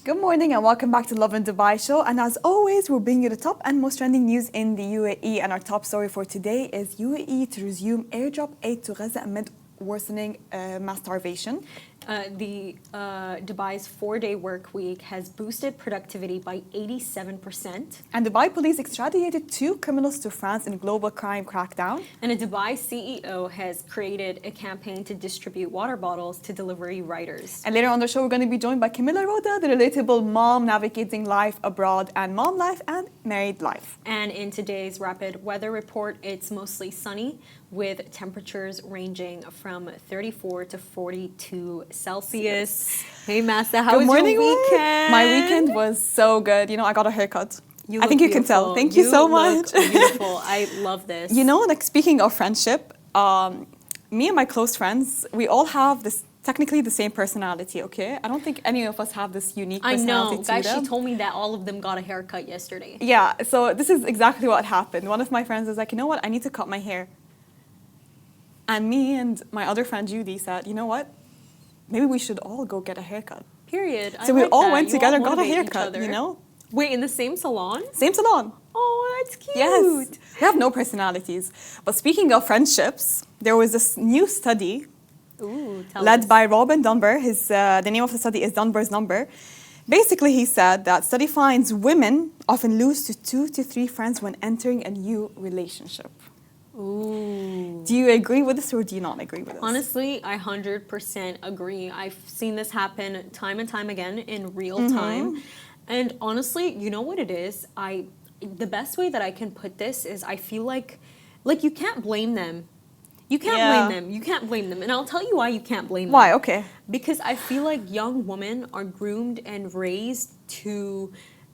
Good morning and welcome back to Lovin Dubai show. And as always, we're bringing you the top and most trending news in the UAE. And our top story for today is UAE to resume airdrop aid to Gaza amid worsening mass starvation. Dubai's 4-day work week has boosted productivity by 87%. And Dubai police extradited 2 criminals to France in global crime crackdown. And a Dubai CEO has created a campaign to distribute water bottles to delivery riders. And later on the show, we're going to be joined by Camila Rud, the relatable mom navigating life abroad and mom life and married life. And in today's rapid weather report, it's mostly sunny with temperatures ranging from 34 to 42 Celsius. Hey Massa, how was your weekend? My weekend was so good. You know, I got a haircut. I think you can tell. Thank you so much. Beautiful. I love this. You know, like speaking of friendship, me and my close friends, we all have this technically the same personality, okay? I don't think any of us have this unique personality. I know, guys, she told me that all of them got a haircut yesterday. Yeah, so this is exactly what happened. One of my friends was like, you know what, I need to cut my hair. And me and my other friend Judy said, you know what, maybe we should all go get a haircut. Period. So we all went together, got a haircut, you know? Wait, in the same salon? Same salon. Oh, that's cute. Yes. We have no personalities. But speaking of friendships, there was this new study led by Lovin Dubai. The name of the study is Dunbar's number. Basically, he said that study finds women often lose to 2 to 3 friends when entering a new relationship. Ooh. Do you agree with this or do you not agree with this? Honestly, I 100% agree. I've seen this happen time and time again in real time. And honestly, you know what it is? The best way that I can put this is I feel like you can't blame them. You can't blame them. You can't blame them. And I'll tell you why you can't blame them. Why? Okay. Because I feel like young women are groomed and raised to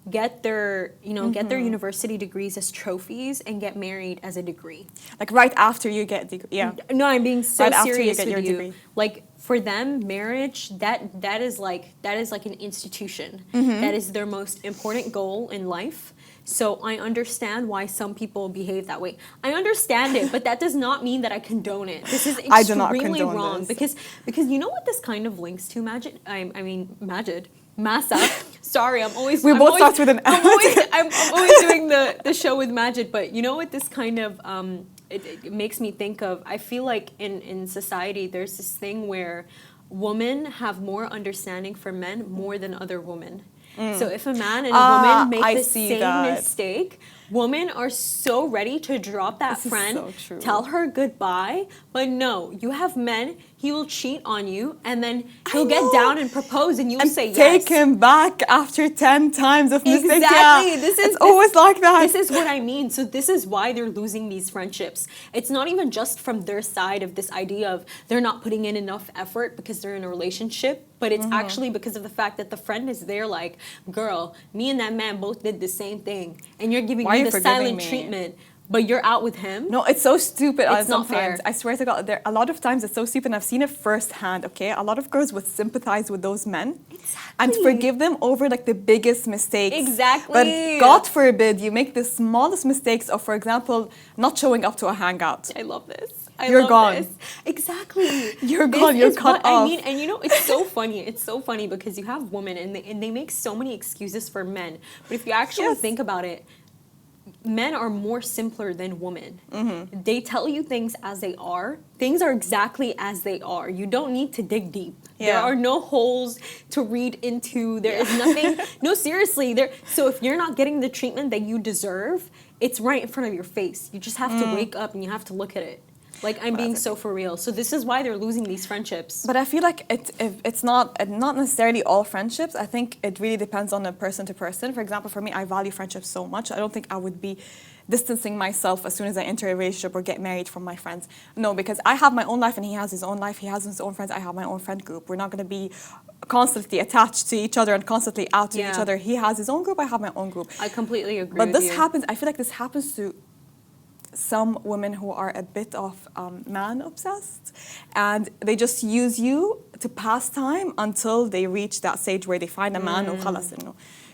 get their, get their university degrees as trophies and get married as a degree. Like right after you get degree. Yeah. No, I'm being so right serious after you get with your you. degree. Like for them, marriage that is like an institution. That is their most important goal in life. So I understand why some people behave that way. I understand it, but that does not mean that I condone it. This is extremely wrong because you know what this kind of links to, Majid? Majid. Massa. Sorry, I'm always start with an I'm always doing the show with Majid, but you know what this kind of it makes me think of? I feel like in society there's this thing where women have more understanding for men more than other women. So if a man and a woman make the same mistake, women are so ready to drop that friend, tell her goodbye. But no, you have men, he will cheat on you, and then he'll get down and propose, and you'll say yes. Take him back after 10 times of mistake. Exactly. Yeah. It's always like that. This is what I mean. So this is why they're losing these friendships. It's not even just from their side of this idea of they're not putting in enough effort because they're in a relationship, but it's actually because of the fact that the friend is there like, girl, me and that man both did the same thing, and you're giving me the silent treatment, but you're out with him. No, it's so stupid. It's not fair. I swear to God, a lot of times it's so stupid, and I've seen it firsthand, okay? A lot of girls would sympathize with those men and forgive them over like the biggest mistakes. Exactly. But God forbid you make the smallest mistakes of, for example, not showing up to a hangout. I love this. You're gone. This. Exactly. You're gone. You're cut off. I mean, and you know, it's so funny. It's so funny because you have women and they make so many excuses for men. But if you actually think about it, men are more simpler than women. They tell you things as they are. Things are exactly as they are. You don't need to dig deep. There are no holes to read into. There is nothing. No, seriously. So if you're not getting the treatment that you deserve, it's right in front of your face. You just have to wake up and you have to look at it. Like, I'm being so for real. So this is why they're losing these friendships. But I feel like it's not necessarily all friendships. I think it really depends on a person to person. For example, for me, I value friendships so much. I don't think I would be distancing myself as soon as I enter a relationship or get married from my friends. No, because I have my own life and he has his own life. He has his own friends. I have my own friend group. We're not going to be constantly attached to each other and constantly out to each other. He has his own group. I have my own group. I completely agree with you. But this happens, I feel like this happens to some women who are a bit of man obsessed, and they just use you to pass time until they reach that stage where they find a man who khalas,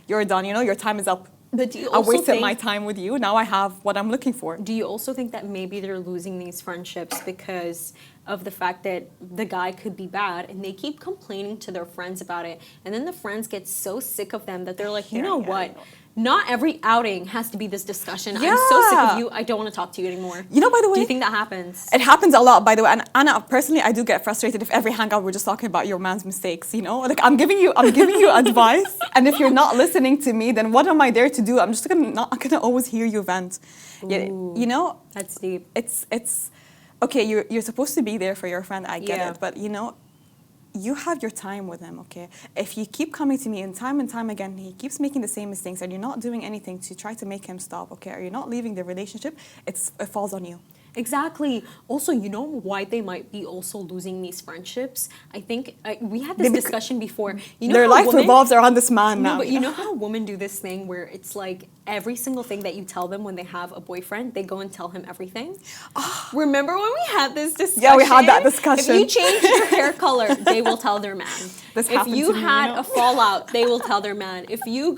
you're done, your time is up. But do you I also wasted my time with you. Now I have what I'm looking for. Do you also think that maybe they're losing these friendships because of the fact that the guy could be bad, and they keep complaining to their friends about it. And then the friends get so sick of them that they're like, you know what? Not every outing has to be this discussion. I'm so sick of you. I don't want to talk to you anymore. You know, by the way, do you think that happens? It happens a lot, by the way. And Anna, personally, I do get frustrated if every hangout we're just talking about your man's mistakes. You know, like I'm giving you advice, and if you're not listening to me, then what am I there to do? I'm just not gonna always hear you vent. You know, that's deep. It's okay. You're supposed to be there for your friend. I get it, but you know, you have your time with him, okay? If you keep coming to me and time again, he keeps making the same mistakes and you're not doing anything to try to make him stop, okay? Or you're not leaving the relationship, it falls on you. Exactly. Also, you know why they might be also losing these friendships? I think we had this discussion before. You know, their life revolves around this man now. No, but you know how women do this thing where it's like every single thing that you tell them when they have a boyfriend, they go and tell him everything? Remember when we had this discussion? Yeah, we had that discussion. If you change your hair color, they will tell their man. If you had a fallout, they will tell their man. If you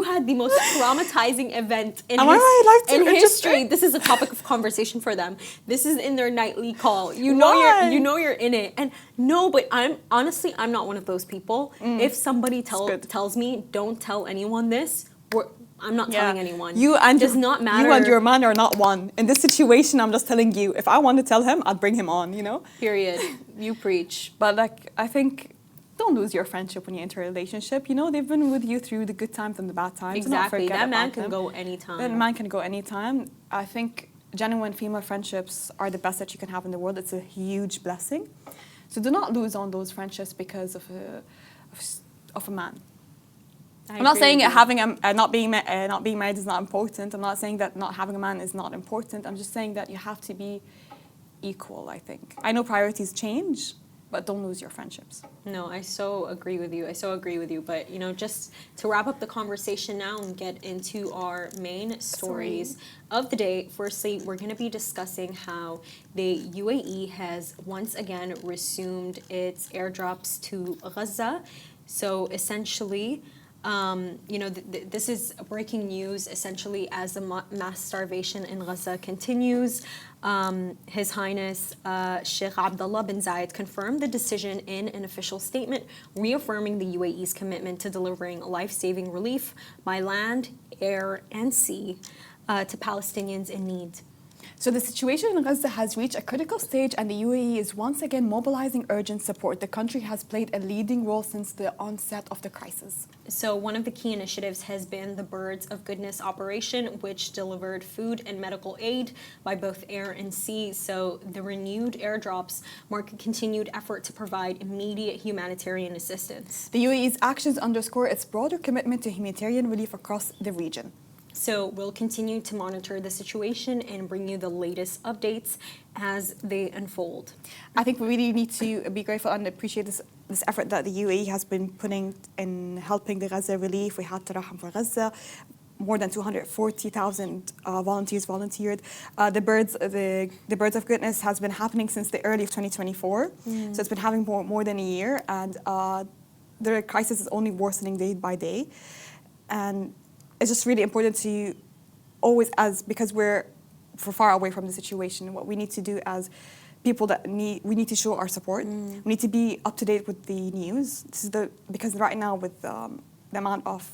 had the most traumatizing event in history, this is a topic of conversation for them. This is in their nightly call. You know you're in it. And no, but I'm not one of those people. If somebody tells me don't tell anyone this, I'm not telling anyone. Does not matter. You and your man are not one. In this situation, I'm just telling you, if I want to tell him, I'd bring him on, you know? Period. You preach. But like, I think, don't lose your friendship when you enter a relationship. You know, they've been with you through the good times and the bad times. Exactly. That man can go anytime. That man can go anytime. I think genuine female friendships are the best that you can have in the world. It's a huge blessing. So do not lose on those friendships because of a man. I'm not saying not being married is not important. I'm not saying that not having a man is not important. I'm just saying that you have to be equal, I think. I know priorities change, but don't lose your friendships. No, I so agree with you. But, you know, just to wrap up the conversation now and get into our main stories of the day. Firstly, we're going to be discussing how the UAE has once again resumed its airdrops to Gaza. So essentially, you know, this is breaking news essentially as the mass starvation in Gaza continues. His Highness Sheikh Abdullah bin Zayed confirmed the decision in an official statement, reaffirming the UAE's commitment to delivering life-saving relief by land, air, and sea to Palestinians in need. So the situation in Gaza has reached a critical stage and the UAE is once again mobilizing urgent support. The country has played a leading role since the onset of the crisis. So one of the key initiatives has been the Birds of Goodness operation, which delivered food and medical aid by both air and sea. So the renewed airdrops mark a continued effort to provide immediate humanitarian assistance. The UAE's actions underscore its broader commitment to humanitarian relief across the region. So we'll continue to monitor the situation and bring you the latest updates as they unfold. I think we really need to be grateful and appreciate this effort that the UAE has been putting in helping the Gaza relief. We had Tarahum for Gaza. More than 240,000 volunteers volunteered. The Birds of Goodness has been happening since the early of 2024. So it's been having more than a year, and the crisis is only worsening day by day. And it's just really important to always, because we're far away from the situation, what we need to do as people we need to show our support. We need to be up to date with the news. Because right now with the amount of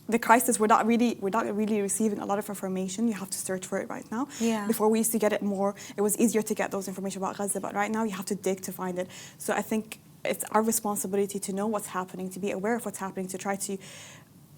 the crisis, we're not really receiving a lot of information. You have to search for it right now. Yeah. Before we used to get it more, it was easier to get those information about Gaza, but right now you have to dig to find it. So I think it's our responsibility to know what's happening, to be aware of what's happening, to try to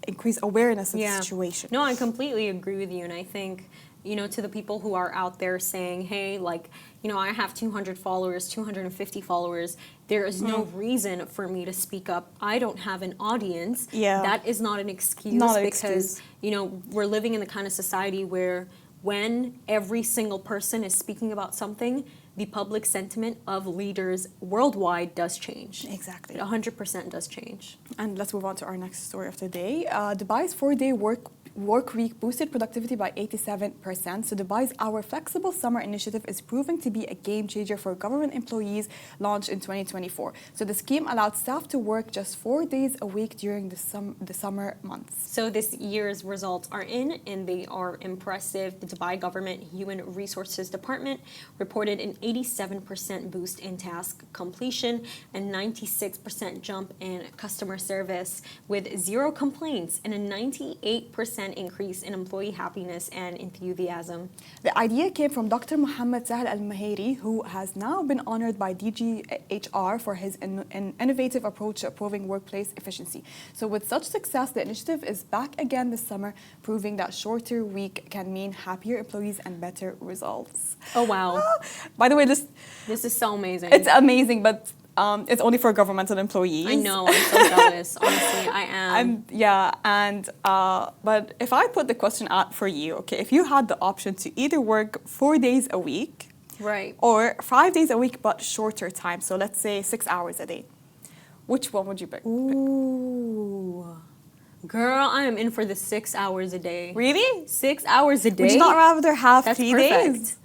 increase awareness of the situation. No, I completely agree with you. And I think, you know, to the people who are out there saying, hey, like, you know, I have 200 followers, 250 followers. There is no reason for me to speak up. I don't have an audience. Yeah. That is not an excuse because, you know, we're living in the kind of society where when every single person is speaking about something, the public sentiment of leaders worldwide does change. Exactly. It 100% does change. And let's move on to our next story of the day. Dubai's 4-day work week boosted productivity by 87%. So Dubai's Our Flexible Summer initiative is proving to be a game changer for government employees launched in 2024. So the scheme allowed staff to work just 4 days a week during the summer months. So this year's results are in, and they are impressive. The Dubai Government Human Resources Department reported an 87% boost in task completion and 96% jump in customer service, with 0 complaints and a 98% increase in employee happiness and enthusiasm. The idea came from Dr. Mohammed Sahel Al-Mahiri, who has now been honored by DGHR for his innovative approach to improving workplace efficiency. So with such success, the initiative is back again this summer, proving that shorter week can mean happier employees and better results. Oh, wow. By the way, this is so amazing. It's amazing, but it's only for governmental employees. I know, I'm so jealous. Honestly, I am. But if I put the question out for you, okay, if you had the option to either work 4 days a week, right, or 5 days a week but shorter time, so let's say 6 hours a day, which one would you pick? Ooh. Girl, I am in for the 6 hours a day. Really? 6 hours a day? Would you not rather have That's 3 perfect. days?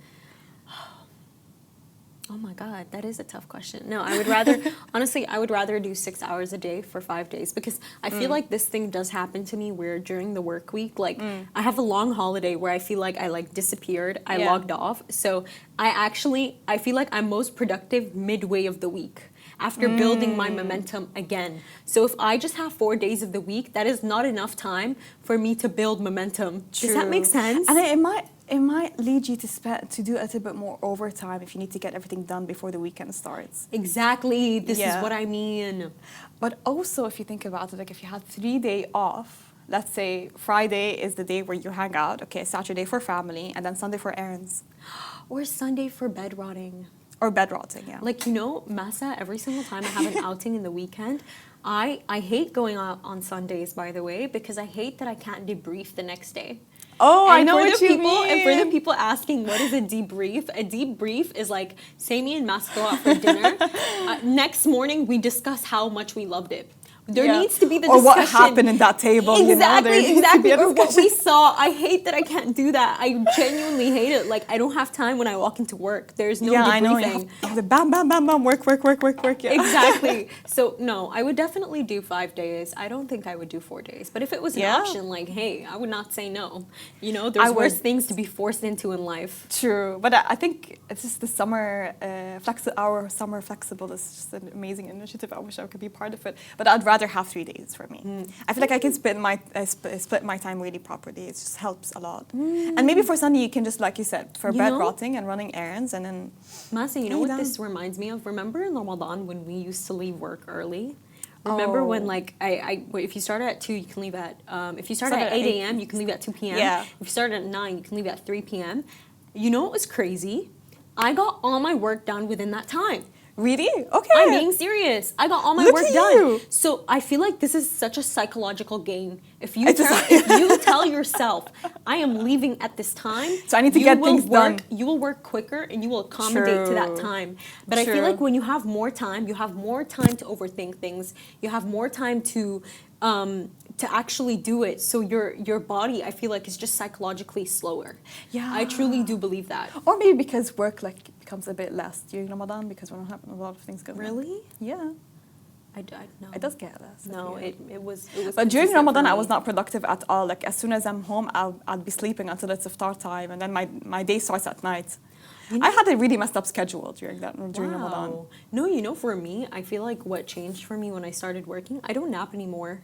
Oh my God, that is a tough question. No, I would rather, honestly, I would rather do 6 hours a day for 5 days, because I feel like this thing does happen to me where during the work week, like I have a long holiday where I feel like I like disappeared, I logged off. So I feel like I'm most productive midway of the week, after building my momentum again. So if I just have 4 days of the week, that is not enough time for me to build momentum. Does that make sense? And it might lead you to do a little bit more overtime if you need to get everything done before the weekend starts. Exactly. This is what I mean. But also, if you think about it, like if you had 3 days off, let's say Friday is the day where you hang out, okay, Saturday for family, and then Sunday for errands. Or Sunday for bed rotting. Or bed rotting, yeah. Like, you know, Masa, every single time I have an outing in the weekend, I hate going out on Sundays, by the way, because I hate that I can't debrief the next day. Oh, And I know for what the you people, mean. And for the people asking, what is a debrief is like, say me and Mas go out for dinner. Next morning, we discuss how much we loved it. There needs to be the discussion. Or what happened in that table. Exactly. Or what we saw. I hate that I can't do that. I genuinely hate it. Like, I don't have time when I walk into work. There's no debriefing. I know. You have the bam, bam, bam, bam, work. Yeah. Exactly. So, no, I would definitely do 5 days. I don't think I would do 4 days. But if it was an option, like, hey, I would not say no. You know, there's worse things to be forced into in life. True. But I think it's just the summer, our summer flexible is just an amazing initiative. I wish I could be part of it. But I'd rather have 3 days for me. I feel like I can split my time really properly. It just helps a lot. And maybe for Sunday you can just, like you said, for bed rotting and running errands, and then Masa, you know what this reminds me of? Remember in Ramadan when we used to leave work early? Remember when, like, if you start at 2, you can leave at, if you start at 8 a.m., you can leave at 2 p.m. Yeah. If you start at 9, you can leave at 3 p.m. You know what was crazy? I got all my work done within that time. Really? Okay. I'm being serious. I got all my work done. So I feel like this is such a psychological game. If you tell yourself, I am leaving at this time, so I need to get things done. You will work quicker and you will accommodate to that time. But I feel like when you have more time, you have more time to overthink things. You have more time to actually do it. So your body, I feel like, is just psychologically slower. Yeah. I truly do believe that. Or maybe because work becomes a bit less during Ramadan because we don't have a lot of things going on. Really? Yeah. No. It does get less. No, it was. But during Ramadan, I was not productive at all. Like, as soon as I'm home, I'll be sleeping until it's iftar time, and then my day starts at night. I had a really messed up schedule during Ramadan. No, you know, for me, I feel like what changed for me when I started working, I don't nap anymore.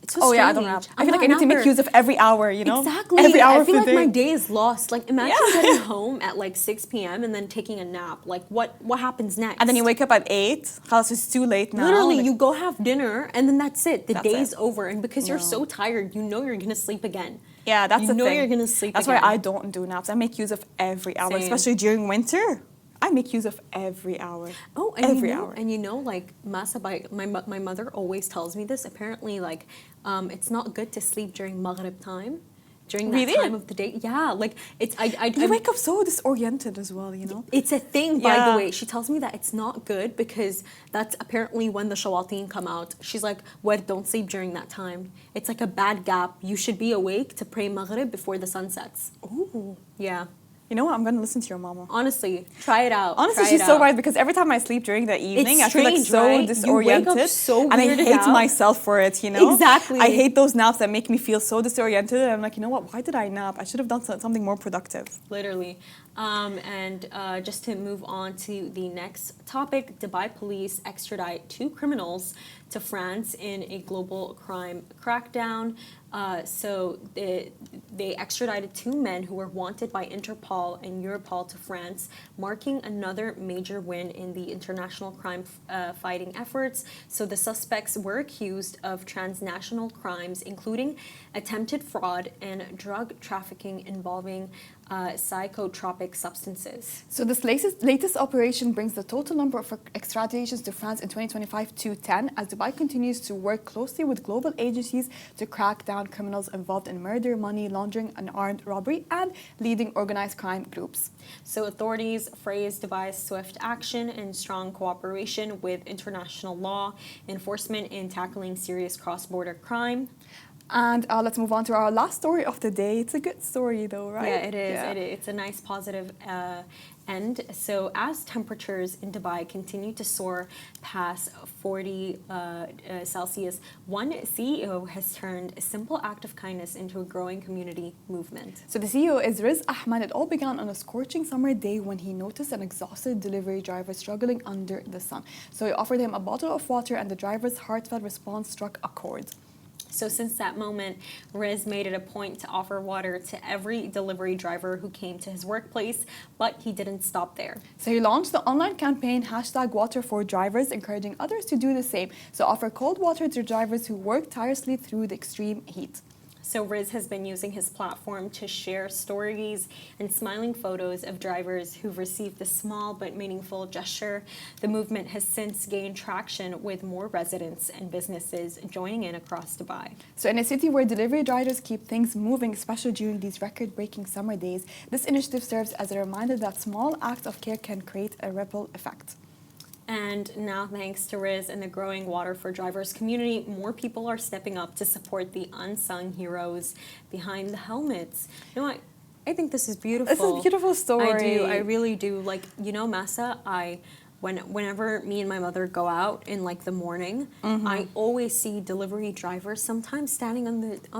It's so strange. Yeah, I don't nap. I feel like I need to make use of every hour, you know? Exactly. Every hour I feel of the like day. my day is lost. Like, imagine getting home at like 6 p.m. and then taking a nap. Like, what happens next? And then you wake up at 8. Khalas, it's too late now. Literally, like, you go have dinner and then that's it. The day's it. over. And because you're so tired, you know you're going to sleep again. Yeah, that's the thing. You know you're going to sleep That's again. why I don't do naps. I make use of every hour, especially during winter. I make use of every hour. Oh, and every hour. And you know, like, Masa, my mother always tells me this. Apparently, like, it's not good to sleep during Maghrib time during that Really? time of the day. Yeah, like it's You wake up so disoriented as well, you know? It's a thing, by the Yeah. way. She tells me that it's not good because that's apparently when the shawateen come out. She's like, "What? Don't sleep during that time. It's like a bad gap. You should be awake to pray Maghrib before the sun sets." Ooh. Yeah. You know what? I'm going to listen to your mama. Honestly, try it out. Honestly, Try she's it so out. right because every time I sleep during the evening, It's I feel like strange, so right? You wake disoriented. up so and I weirded hate out. myself for it, you know? Exactly. I hate those naps that make me feel so disoriented. And I'm like, you know what? Why did I nap? I should have done something more productive. Literally. Just to move on to the next topic, Dubai police extradite 2 criminals to France in a global crime crackdown. They extradited 2 men who were wanted by Interpol and Europol to France, marking another major win in the international crime fighting efforts. So the suspects were accused of transnational crimes, including attempted fraud and drug trafficking involving psychotropic substances. So this latest operation brings the total number of extraditions to France in 2025 to 10, as Dubai continues to work closely with global agencies to crack down criminals involved in murder, money laundering, and armed robbery, and leading organized crime groups. So authorities praised Dubai's swift action and strong cooperation with international law enforcement in tackling serious cross-border crime. And let's move on to our last story of the day. It's a good story though, right? Yeah, it is. Yeah. It's a nice positive end. So as temperatures in Dubai continue to soar past 40 Celsius, one CEO has turned a simple act of kindness into a growing community movement. So the CEO is Riz Ahmed. It all began on a scorching summer day when he noticed an exhausted delivery driver struggling under the sun. So he offered him a bottle of water, and the driver's heartfelt response struck a chord. So since that moment, Riz made it a point to offer water to every delivery driver who came to his workplace, but he didn't stop there. So he launched the online campaign #WaterForDrivers, encouraging others to do the same. So offer cold water to drivers who work tirelessly through the extreme heat. So Riz has been using his platform to share stories and smiling photos of drivers who've received this small but meaningful gesture. The movement has since gained traction with more residents and businesses joining in across Dubai. So in a city where delivery drivers keep things moving, especially during these record-breaking summer days, this initiative serves as a reminder that small acts of care can create a ripple effect. And now, thanks to Riz and the growing Water for Drivers community, more people are stepping up to support the unsung heroes behind the helmets. You know, I think this is beautiful. It's a beautiful story. I do. I really do. Like, you know, Massa, whenever me and my mother go out in like the morning, I always see delivery drivers sometimes standing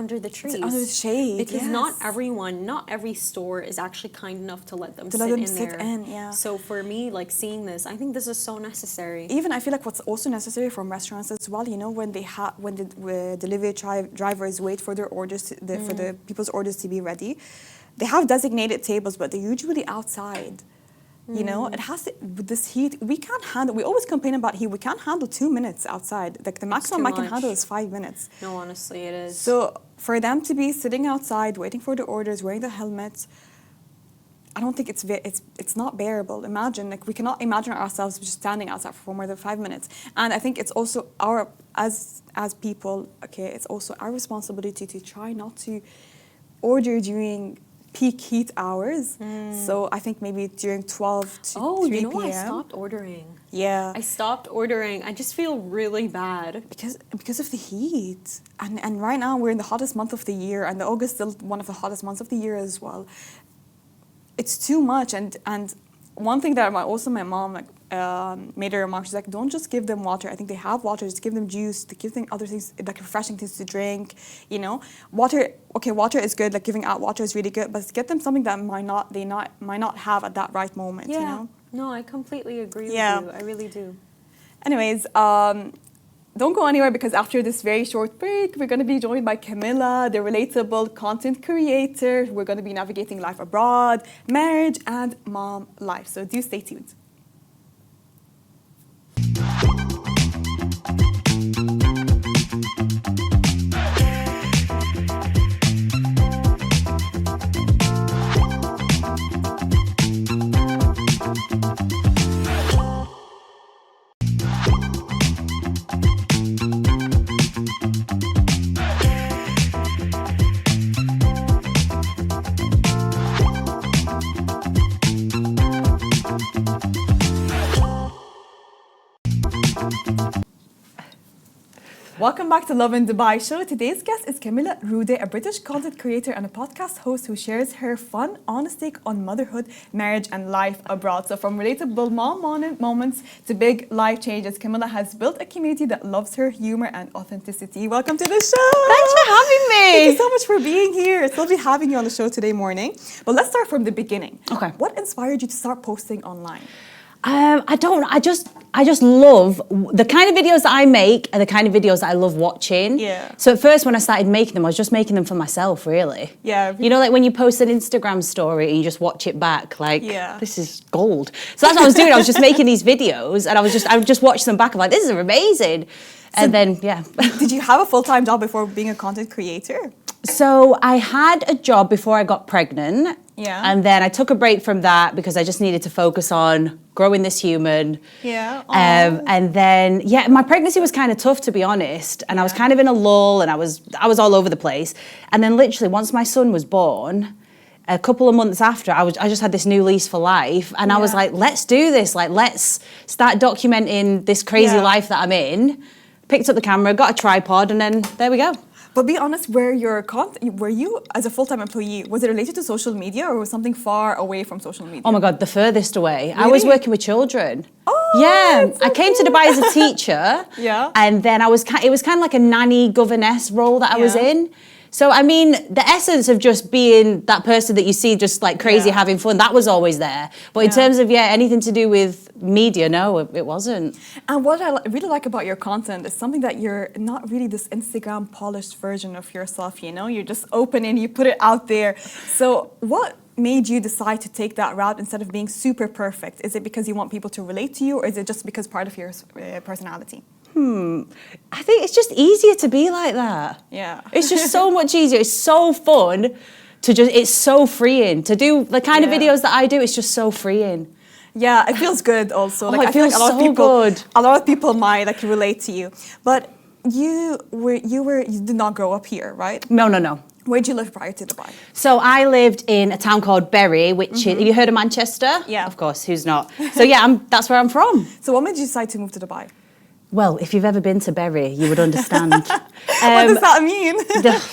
under the trees. Under the shade, because yes. not every store is actually kind enough to let them sit sit in. Yeah. So for me, like seeing this, I think this is so necessary. Even I feel like what's also necessary from restaurants as well, you know, when the delivery drivers wait for their orders, for the people's orders to be ready, they have designated tables, but they're usually outside. You know, it has to, with this heat, we can't handle, we always complain about heat, we can't handle 2 minutes outside. Like the maximum I can handle is 5 minutes. No, honestly, it is. So for them to be sitting outside, waiting for the orders, wearing the helmets, I don't think it's not bearable. Imagine, like we cannot imagine ourselves just standing outside for more than 5 minutes. And I think it's also as people, okay, it's also our responsibility to try not to order during peak heat hours. So I think maybe during 12 to 3 you know p.m. I stopped ordering. Yeah. I stopped ordering. I just feel really bad. Because of the heat. And right now we're in the hottest month of the year, and August is still one of the hottest months of the year as well. It's too much. And one thing that my mom made a remark, she's like, don't just give them water. I think they have water, just give them juice, to give them other things, like refreshing things to drink, you know. Water is good, like giving out water is really good, but get them something that might not have at that right moment, you know. No, I completely agree with you. I really do. Anyways, don't go anywhere, because after this very short break, we're going to be joined by Camila, the relatable content creator. We're going to be navigating life abroad, marriage, and mom life. So do stay tuned. Welcome back to Lovin Dubai show. Today's guest is Camila Rud, a British content creator and a podcast host who shares her fun, honest take on motherhood, marriage, and life abroad. So from relatable moments to big life changes, Camila has built a community that loves her humor and authenticity. Welcome to the show. Thanks for having me. Thank you so much for being here. It's lovely having you on the show today morning. But let's start from the beginning. Okay. What inspired you to start posting online? I just love the kind of videos that I make and the kind of videos that I love watching. Yeah. So at first when I started making them, I was just making them for myself, really. Yeah. You know, like when you post an Instagram story and you just watch it back, like, Yeah. this is gold. So that's what I was doing. I was just making these videos and I would just watch them back. I'm like, this is amazing. And then, yeah. Did you have a full-time job before being a content creator? So I had a job before I got pregnant. Yeah. And then I took a break from that because I just needed to focus on growing this human. Yeah. And then, yeah, my pregnancy was kind of tough, to be honest. And I was kind of in a lull and I was all over the place. And then literally once my son was born, a couple of months after, I just had this new lease for life. And I was like, let's do this. Like, let's start documenting this crazy life that I'm in. Picked up the camera, got a tripod, and then there we go. But be honest, were you as a full-time employee, was it related to social media or was something far away from social media? Oh my God, the furthest away. Really? I was working with children. Oh, yeah. that's so I came to Dubai as a teacher. Yeah. And then it was kind of like a nanny governess role that I was in. So, I mean, the essence of just being that person that you see just like crazy having fun, that was always there. But in terms of, anything to do with media, no, it wasn't. And what I really like about your content is something that you're not really this Instagram polished version of yourself, you know? You're just open and you put it out there. So what made you decide to take that route instead of being super perfect? Is it because you want people to relate to you or is it just because part of your personality? I think it's just easier to be like that. Yeah. It's just so much easier. It's so fun it's so freeing to do the kind of videos that I do. It's just so freeing. Yeah, it feels good also. It feels so good. A lot of people might relate to you. But you did not grow up here, right? No. Where did you live prior to Dubai? So I lived in a town called Bury, which is, have you heard of Manchester? Yeah. Of course, who's not? So yeah, that's where I'm from. So what made you decide to move to Dubai? Well, if you've ever been to Bury, you would understand. What does that mean?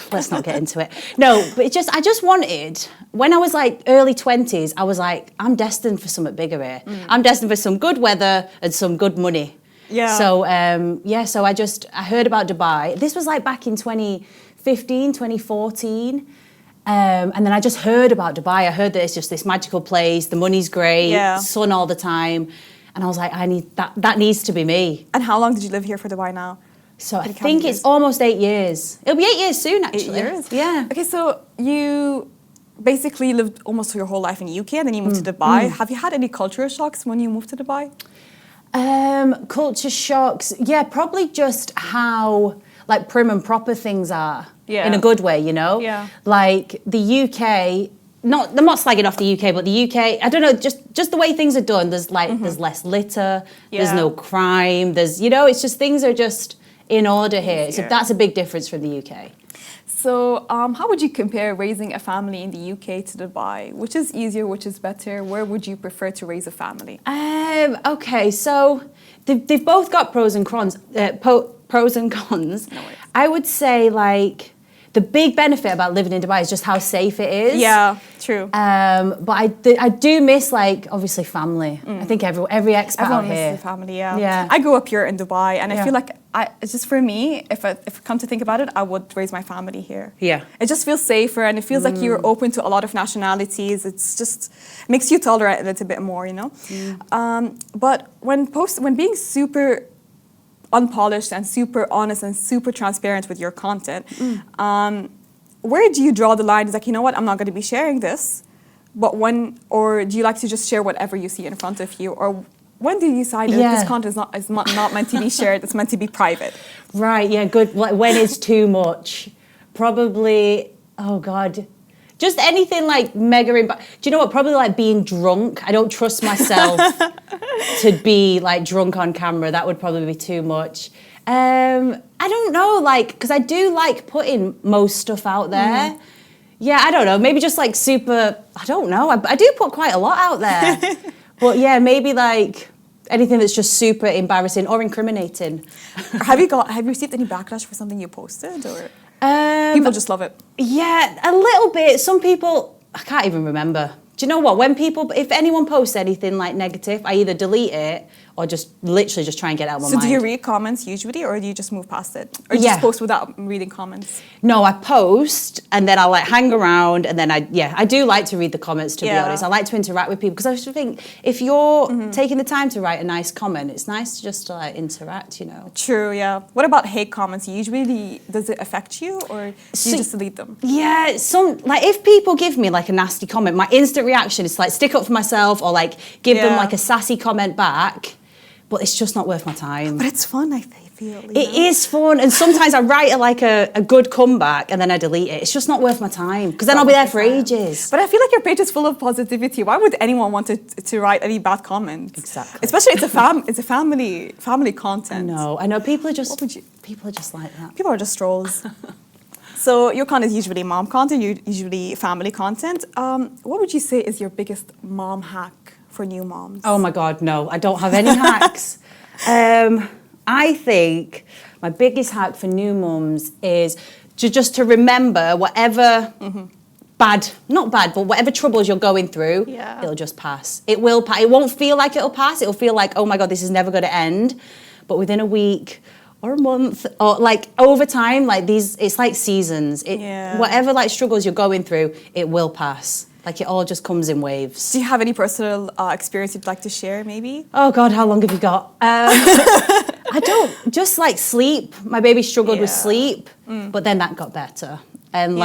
Let's not get into it. No, but I just wanted, when I was like early 20s, I was like, I'm destined for something bigger here. I'm destined for some good weather and some good money. Yeah. So, so I heard about Dubai. This was like back in 2015, 2014. And then I just heard about Dubai. I heard that it's just this magical place. The money's great, sun all the time. And I was like, that needs to be me. And how long did you live here for Dubai now? So I think it's almost 8 years. It'll be 8 years soon, actually. 8 years? Yeah. Okay, so you basically lived almost your whole life in the UK and then you moved to Dubai. Have you had any cultural shocks when you moved to Dubai? Culture shocks. Yeah, probably just how like prim and proper things are. Yeah. In a good way, you know? Yeah. Like the UK, I'm not slagging off the UK, but the UK, I don't know, just the way things are done, there's there's less litter, there's no crime, it's just things are just in order here. So that's a big difference from the UK. So how would you compare raising a family in the UK to Dubai? Which is easier, which is better? Where would you prefer to raise a family? Okay, so they've both got pros and cons. Pros and cons. No worries. I would say like the big benefit about living in Dubai is just how safe it is. Yeah, true. But I do miss like obviously family. I think every expat Everyone out here. misses the family, yeah. Yeah. I grew up here in Dubai and I feel like it's just for me, if I come to think about it, I would raise my family here. Yeah. It just feels safer and it feels like you're open to a lot of nationalities. It's just makes you tolerate it a bit more, you know? But when being super unpolished and super honest and super transparent with your content, where do you draw the line? It's like, you know what, I'm not going to be sharing this, but or do you like to just share whatever you see in front of you? Or when do you decide that this content is not meant to be shared, it's meant to be private? Right, yeah, good. When it's too much, probably, oh God, just anything like mega, do you know what, probably like being drunk. I don't trust myself to be like drunk on camera. That would probably be too much. I don't know, like, because I do like putting most stuff out there. Yeah, I don't know, maybe just like super, I don't know. I do put quite a lot out there. But yeah, maybe like anything that's just super embarrassing or incriminating. Have you received any backlash for something you posted, or people just love it? Yeah, a little bit. Some people, I can't even remember. Do you know what? If anyone posts anything like negative, I either delete it or just literally just try and get it out of my mind. So do you read comments usually, or do you just move past it? Or do you just post without reading comments? No, I post and then I like hang around, and then I do like to read the comments, to be honest. I like to interact with people because I just think if you're taking the time to write a nice comment, it's nice to just like interact, you know. True, yeah. What about hate comments? Usually, does it affect you, or do you just delete them? Yeah, like if people give me like a nasty comment, my instant reaction is to like stick up for myself or like give them like a sassy comment back. But it's just not worth my time. But it's fun, I feel. It is fun. And sometimes I write a good comeback and then I delete it. It's just not worth my time because then I'll be there for ages. But I feel like your page is full of positivity. Why would anyone want to write any bad comments? Exactly. Especially it's a family content. I know. People are just like that. People are just trolls. So your content is usually mom content, usually family content. What would you say is your biggest mom hack for new moms? Oh my God, no, I don't have any hacks. I think my biggest hack for new mums is to remember whatever not bad, but whatever troubles you're going through, it'll just pass. It will pass. It won't feel like it'll pass. It'll feel like, oh my God, this is never going to end. But within a week or a month or like over time, like it's like seasons. Whatever like struggles you're going through, it will pass. Like it all just comes in waves. Do you have any personal experience you'd like to share, maybe? Oh God, how long have you got? I don't, just like sleep. My baby struggled with sleep, but then that got better. And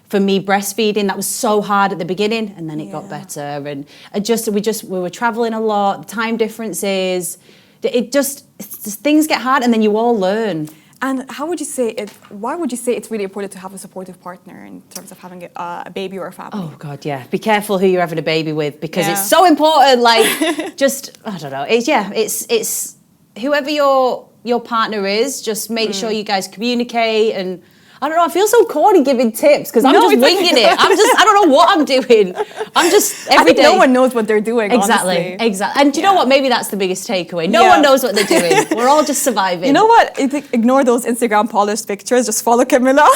for me, breastfeeding, that was so hard at the beginning, and then it got better. And we were traveling a lot, time differences. Things get hard, and then you all learn. And why would you say it's really important to have a supportive partner in terms of having a baby or a family? Oh God, yeah. Be careful who you're having a baby with because it's so important. Like, I don't know. It's whoever your partner is. Just make sure you guys communicate and. I don't know, I feel so corny giving tips because I'm just winging it. I don't know what I'm doing. I'm just every day. No one knows what they're doing, Exactly. honestly. And do you know what? Maybe that's the biggest takeaway. No one knows what they're doing. We're all just surviving. You know what? Ignore those Instagram polished pictures. Just follow Camila.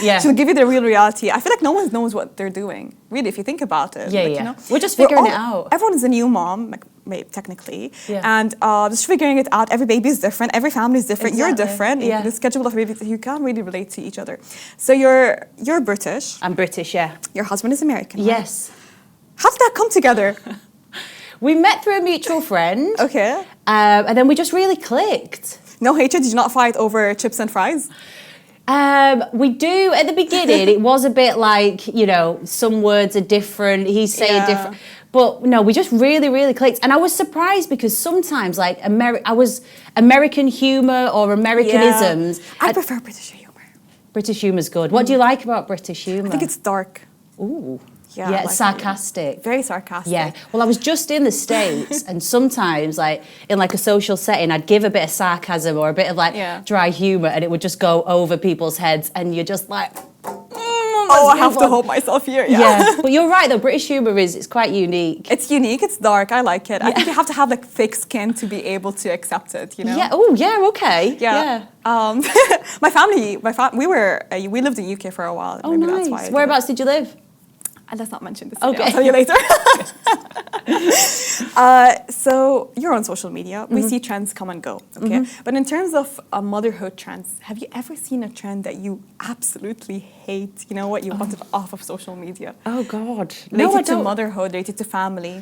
Yeah. She'll give you the real reality. I feel like no one knows what they're doing, really, if you think about it. You know? We're just figuring it out. Everyone is a new mom, technically. And just figuring it out. Every baby is different. Every family is different. Exactly. You're different. Yeah. The schedule of babies, you can't really relate to each other. So you're British. I'm British, yeah. Your husband is American, right? Yes. How did that come together? We met through a mutual friend. Okay. And then we just really clicked. No hatred? Did you not fight over chips and fries? We do at the beginning. It was a bit like, you know, some words are different. He's saying different. But no, we just really, really clicked. And I was surprised because sometimes like American humour or Americanisms. Yeah. I prefer British humour. British humour's good. What do you like about British humour? I think it's dark. Ooh. Yeah, it's sarcastic. Very sarcastic. Yeah. Well, I was just in the States and sometimes like in like a social setting, I'd give a bit of sarcasm or a bit of like dry humour and it would just go over people's heads and you're just like, I have to hold myself here. Yeah. But you're right though, British humour it's quite unique. It's unique, it's dark, I like it. I think you have to have like thick skin to be able to accept it, you know? Yeah, oh yeah, okay. Yeah. My family, we lived in UK for a while. Oh, maybe nice. That's why. Whereabouts did you live? Let's not mention this. Okay. I'll tell you later. So you're on social media. We see trends come and go. Okay. But in terms of motherhood trends, have you ever seen a trend that you absolutely hate? You know what? You wanted off of social media. Oh God. Related to motherhood, related to family.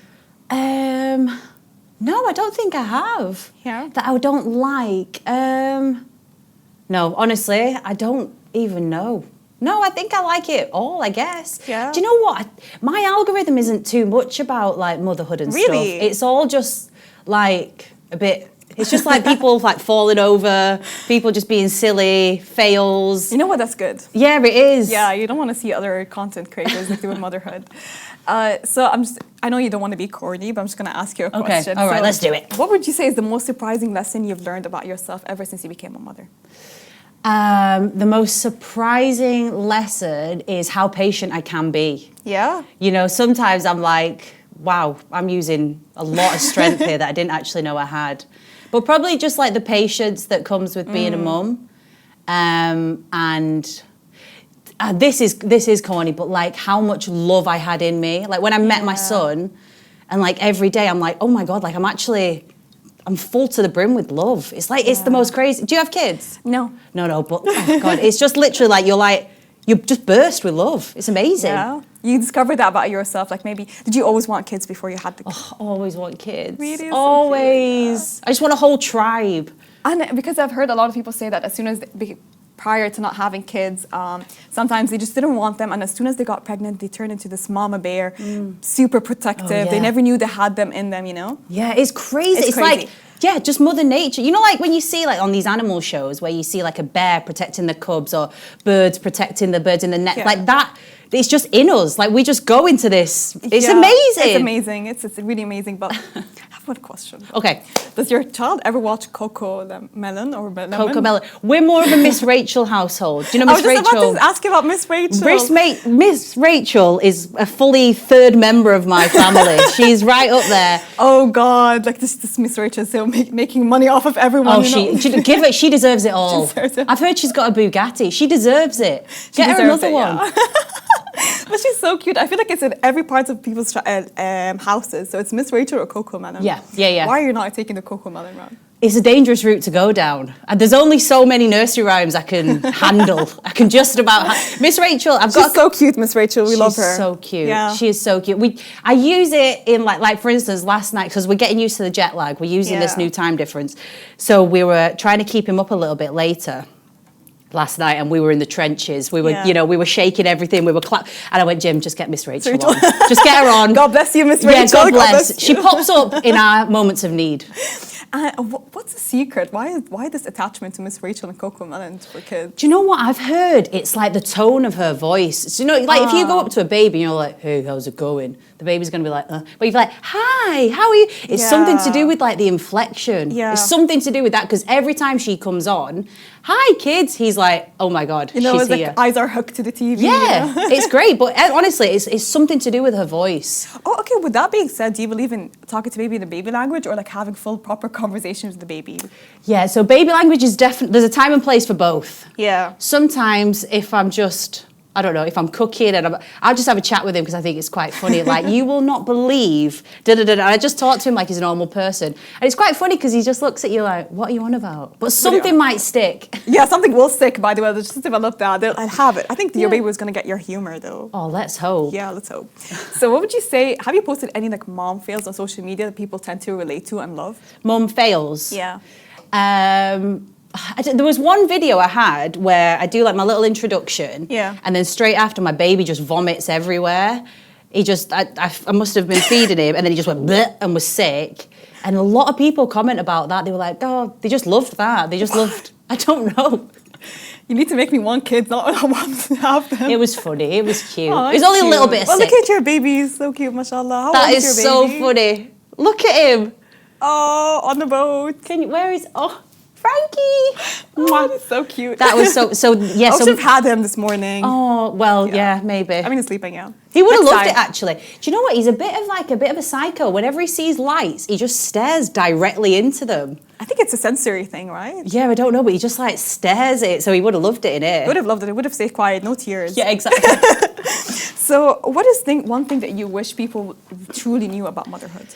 No, I don't think I have. Yeah. That I don't like. No, honestly, I don't even know. No, I think I like it all, I guess. Yeah. Do you know what? My algorithm isn't too much about like motherhood and stuff. Really? It's all just like a bit. It's just like people like falling over, people just being silly, fails. You know what? That's good. Yeah, it is. Yeah, you don't want to see other content creators like doing motherhood. So I know you don't want to be corny, but I'm just going to ask you a question. Okay, all right, let's do it. What would you say is the most surprising lesson you've learned about yourself ever since you became a mother? The most surprising lesson is how patient I can be. Yeah. You know, sometimes I'm like, wow, I'm using a lot of strength here that I didn't actually know I had. But probably just like the patience that comes with being a mum. And this is corny, but like how much love I had in me. Like when I met my son, and like every day I'm like, oh my God, like I'm full to the brim with love. It's like, it's the most crazy. Do you have kids? No. No, but oh God, it's just literally like, you just burst with love. It's amazing. Yeah. You discovered that about yourself. Like maybe, did you always want kids before you had the kids? Oh, always want kids. Really? Always. So I just want a whole tribe. And because I've heard a lot of people say that as soon as prior to not having kids, sometimes they just didn't want them, and as soon as they got pregnant, they turned into this mama bear, super protective. Oh, yeah. They never knew they had them in them, you know? Yeah, it's crazy. It's crazy. like, yeah, just Mother Nature. You know, like when you see like on these animal shows where you see like a bear protecting the cubs or birds protecting the birds in the net, like that. It's just in us. Like we just go into this. It's amazing. It's amazing. It's really amazing. But I have one question. Okay. Does your child ever watch Coco, the Melon or Lemon? Coco Melon. We're more of a Miss Rachel household. Do you know Miss Rachel? I was just about to ask you about Miss Rachel. Miss Rachel is a fully third member of my family. She's right up there. Oh God! Like this Miss Rachel is still making money off of everyone. Oh, she deserves it all. I've heard she's got a Bugatti. She deserves it. Get her another one. Yeah. But she's so cute. I feel like it's in every part of people's houses. So it's Miss Rachel or Coco Melon. Yeah. Why are you not taking the Coco Melon round? It's a dangerous route to go down. And there's only so many nursery rhymes I can handle. I can just about... Miss Rachel, She's so cute, Miss Rachel. We love her. She's so cute. Yeah. She is so cute. I use it in like for instance, last night, because we're getting used to the jet lag. We're using this new time difference. So we were trying to keep him up a little bit later last night, and we were in the trenches. We were, we were shaking everything. We were clapping. And I went, Jim, just get Miss Rachel on. Just get her on. God bless you, Miss Rachel. Yeah, God bless. She pops up in our moments of need. What's the secret? Why this attachment to Miss Rachel and Coco Melon for kids? Do you know what I've heard? It's like the tone of her voice. So, like if you go up to a baby and you're like, hey, how's it going? The baby's going to be like, But if you're like, hi, how are you? It's something to do with like the inflection. Yeah. It's something to do with that, because every time she comes on, hi, kids, he's like, oh my God, she's it's here. like eyes are hooked to the TV. Yeah, it's great. But honestly, it's something to do with her voice. Oh, okay. With that being said, do you believe in talking to baby in the baby language or like having full proper conversations with the baby? Yeah, so baby language is definitely, there's a time and place for both. Yeah. Sometimes if I'm just, I don't know, if I'm cooking and I'll just have a chat with him because I think it's quite funny. Like, you will not believe, And I just talk to him like he's a normal person. And it's quite funny because he just looks at you like, what are you on about? But something might stick. Yeah, something will stick, by the way. They'll just develop that. I'll have it. I think your baby was going to get your humor, though. Oh, let's hope. Yeah, let's hope. So what would you say, have you posted any like mom fails on social media that people tend to relate to and love? Mum fails? Yeah. There was one video I had where I do like my little introduction, and then straight after my baby just vomits everywhere. He just, I must have been feeding him, and then he just went bleh and was sick. And a lot of people comment about that. They were like, oh, they just loved that. They just loved, I don't know. You need to make me want kids, not want to have them. It was funny. It was cute. Oh, it was only a little bit sick. Look at your baby. He's so cute, mashallah. How that old is your so baby? funny. Look at him. Oh, on the boat. Where is, Frankie. Oh, he's so cute. That was so yeah. I should have had him this morning. Oh, well, yeah, maybe. I mean, he's sleeping, yeah. He would have loved it, actually. Do you know what? He's a bit of a psycho. Whenever he sees lights, he just stares directly into them. I think it's a sensory thing, right? Yeah, I don't know, but he just like stares at it, so he would have loved it in it. He would have loved it. He would have stayed quiet, no tears. Yeah, exactly. So what is one thing that you wish people truly knew about motherhood?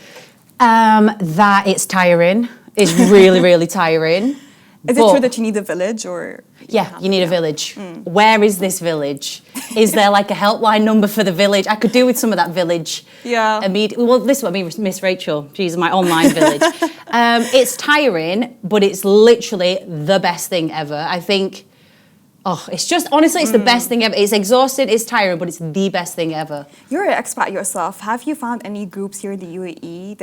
That it's tiring. It's really, really tiring. Is it true that you need a village or? Yeah, you need a village. Where is this village? Is there like a helpline number for the village? I could do with some of that village. Yeah. Well, this is what I mean, Miss Rachel. She's my online village. It's tiring, but it's literally the best thing ever. I think, it's just, honestly, it's the best thing ever. It's exhausting, it's tiring, but it's the best thing ever. You're an expat yourself. Have you found any groups here in the UAE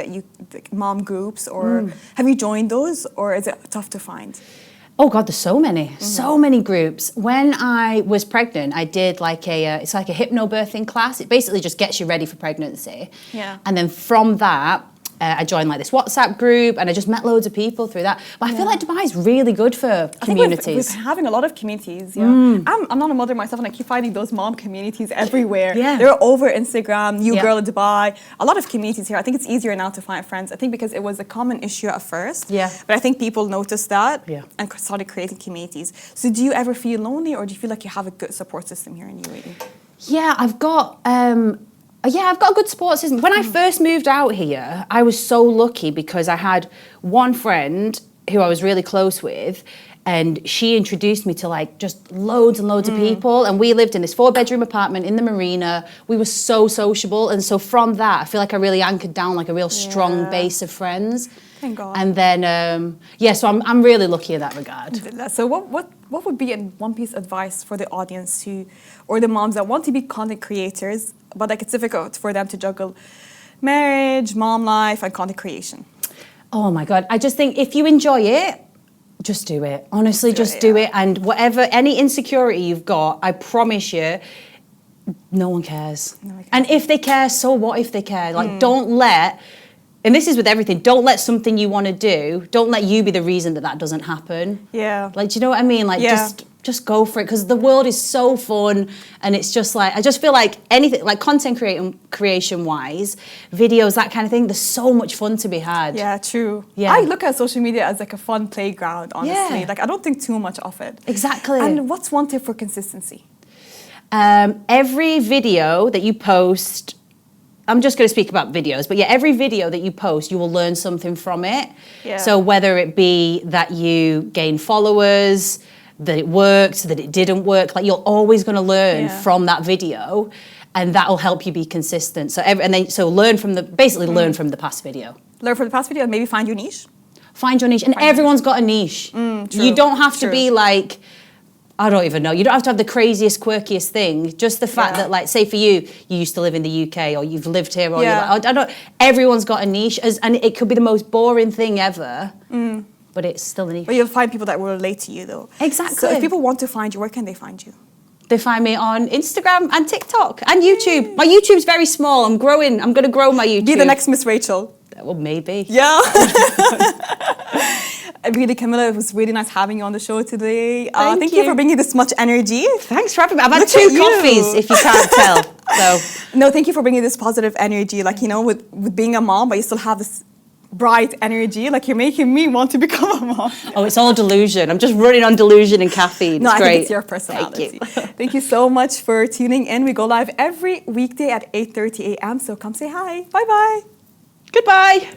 like mom groups, or have you joined those, or is it tough to find? Oh God, there's so many groups. When I was pregnant, I did it's like a hypnobirthing class. It basically just gets you ready for pregnancy. Yeah. And then from that, I joined like this WhatsApp group, and I just met loads of people through that. But I feel like Dubai is really good for communities. We're having a lot of communities. Yeah, I'm not a mother myself, and I keep finding those mom communities everywhere. Yeah. They're over Instagram. New Girl in Dubai. A lot of communities here. I think it's easier now to find friends. I think because it was a common issue at first. Yeah. But I think people noticed that and started creating communities. So do you ever feel lonely, or do you feel like you have a good support system here in UAE? Yeah, I've got a good support system. When I first moved out here, I was so lucky because I had one friend who I was really close with, and she introduced me to like just loads and loads of people, and we lived in this 4-bedroom apartment in the marina. We were so sociable, and so from that, I feel like I really anchored down like a real strong base of friends. Thank God. And then, so I'm really lucky in that regard. So what would be one piece of advice for the audience or the moms that want to be content creators, but like it's difficult for them to juggle marriage, mom life, and content creation? Oh my God. I just think if you enjoy it, just do it. Honestly, just do it. And any insecurity you've got, I promise you, no one cares. And if they care, so what if they care? Like, don't let... And this is with everything. Don't let something you want to do, don't let you be the reason that doesn't happen. Yeah. Like, do you know what I mean? Like, just go for it, because the world is so fun, and it's just like, I just feel like anything, like content creation-wise, videos, that kind of thing, there's so much fun to be had. Yeah, true. Yeah. I look at social media as like a fun playground, honestly. Yeah. Like, I don't think too much of it. Exactly. And what's one tip for consistency? Every video that you post, I'm just going to speak about videos, but every video that you post, you will learn something from it. Yeah. So whether it be that you gain followers, that it worked, that it didn't work, like you're always going to learn from that video, and that will help you be consistent. So learn from the past video. Learn from the past video and maybe find your niche. Find your niche, and everyone's got a niche. You don't have to be like, I don't even know. You don't have to have the craziest, quirkiest thing. Just the fact that, like, say for you, you used to live in the UK, or you've lived here, or you're like, I don't. Everyone's got a niche, and it could be the most boring thing ever, but it's still a niche. But you'll find people that will relate to you, though. Exactly. So if people want to find you, where can they find you? They find me on Instagram and TikTok and YouTube. My YouTube's very small. I'm growing. I'm going to grow my YouTube. Be the next Miss Rachel. Well, maybe. Yeah. Really, Camila, it was really nice having you on the show today. Thank you for bringing this much energy. Thanks for having me. I've had 2 coffees, if you can't tell. So no, thank you for bringing this positive energy. Like, you know, with being a mom, but you still have this bright energy. Like, you're making me want to become a mom. Oh, it's all delusion. I'm just running on delusion and caffeine. No, it's I great. think it's your personality. Thank you. Thank you so much for tuning in. We go live every weekday at 8:30 a.m. So come say hi. Bye-bye. Goodbye.